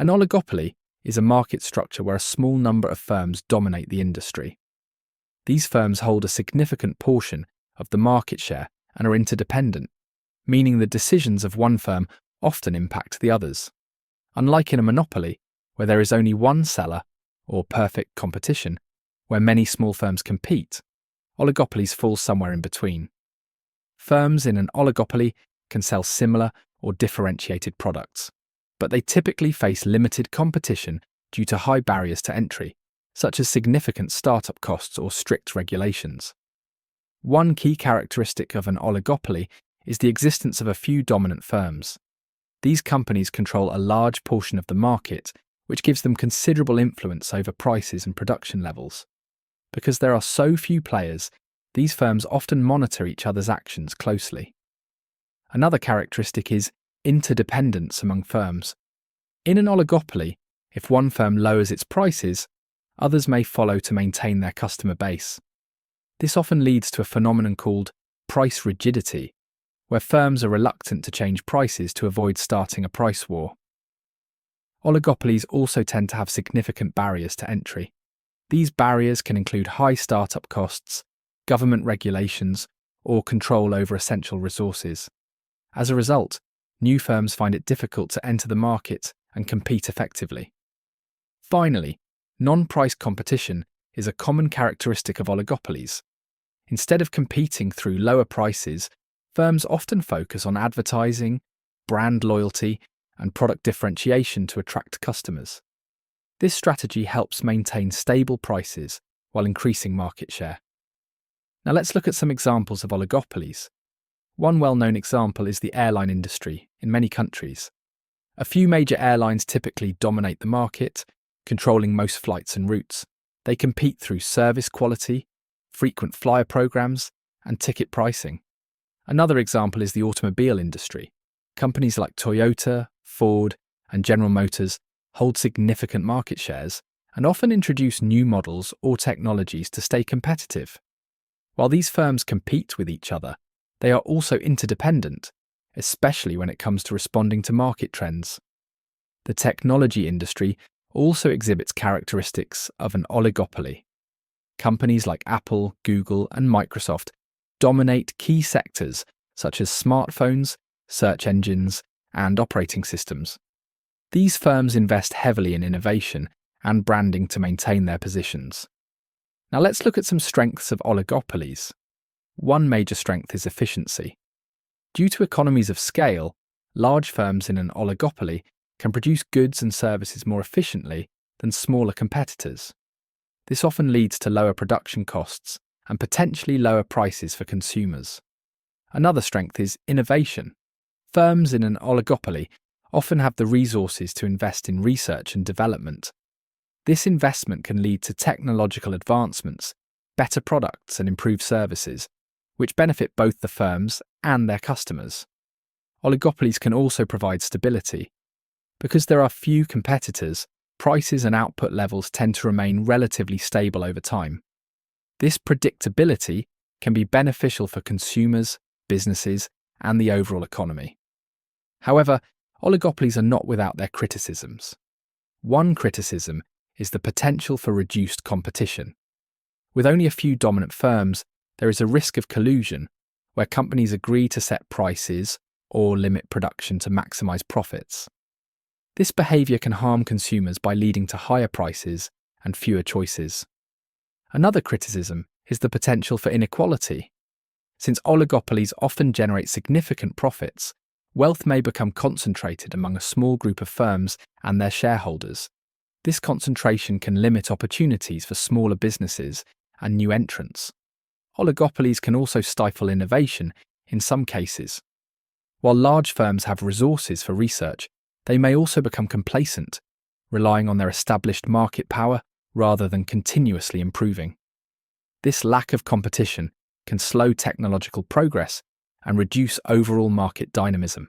An oligopoly is a market structure where a small number of firms dominate the industry. These firms hold a significant portion of the market share and are interdependent, meaning the decisions of one firm often impact the others. Unlike in a monopoly, where there is only one seller, or perfect competition, where many small firms compete, oligopolies fall somewhere in between. Firms in an oligopoly can sell similar or differentiated products, but they typically face limited competition due to high barriers to entry, such as significant startup costs or strict regulations. One key characteristic of an oligopoly is the existence of a few dominant firms. These companies control a large portion of the market, which gives them considerable influence over prices and production levels. Because there are so few players, these firms often monitor each other's actions closely. Another characteristic is interdependence among firms. In an oligopoly, if one firm lowers its prices, others may follow to maintain their customer base. This often leads to a phenomenon called price rigidity, where firms are reluctant to change prices to avoid starting a price war. Oligopolies also tend to have significant barriers to entry. These barriers can include high startup costs, government regulations, or control over essential resources. As a result, new firms find it difficult to enter the market and compete effectively. Finally, non-price competition is a common characteristic of oligopolies. Instead of competing through lower prices, firms often focus on advertising, brand loyalty, and product differentiation to attract customers. This strategy helps maintain stable prices while increasing market share. Now let's look at some examples of oligopolies. One well-known example is the airline industry in many countries. A few major airlines typically dominate the market, controlling most flights and routes. They compete through service quality, frequent flyer programs, and ticket pricing. Another example is the automobile industry. Companies like Toyota, Ford, and General Motors hold significant market shares and often introduce new models or technologies to stay competitive. While these firms compete with each other, they are also interdependent, especially when it comes to responding to market trends. The technology industry also exhibits characteristics of an oligopoly. Companies like Apple, Google, and Microsoft dominate key sectors such as smartphones, search engines, and operating systems. These firms invest heavily in innovation and branding to maintain their positions. Now let's look at some strengths of oligopolies. One major strength is efficiency. Due to economies of scale, large firms in an oligopoly can produce goods and services more efficiently than smaller competitors. This often leads to lower production costs and potentially lower prices for consumers. Another strength is innovation. Firms in an oligopoly often have the resources to invest in research and development. This investment can lead to technological advancements, better products, and improved services, which benefit both the firms and their customers. Oligopolies can also provide stability. Because there are few competitors, prices and output levels tend to remain relatively stable over time. This predictability can be beneficial for consumers, businesses, and the overall economy. However, oligopolies are not without their criticisms. One criticism is the potential for reduced competition. With only a few dominant firms, there is a risk of collusion, where companies agree to set prices or limit production to maximize profits. This behavior can harm consumers by leading to higher prices and fewer choices. Another criticism is the potential for inequality. Since oligopolies often generate significant profits, wealth may become concentrated among a small group of firms and their shareholders. This concentration can limit opportunities for smaller businesses and new entrants. Oligopolies can also stifle innovation in some cases. While large firms have resources for research, they may also become complacent, relying on their established market power rather than continuously improving. This lack of competition can slow technological progress and reduce overall market dynamism.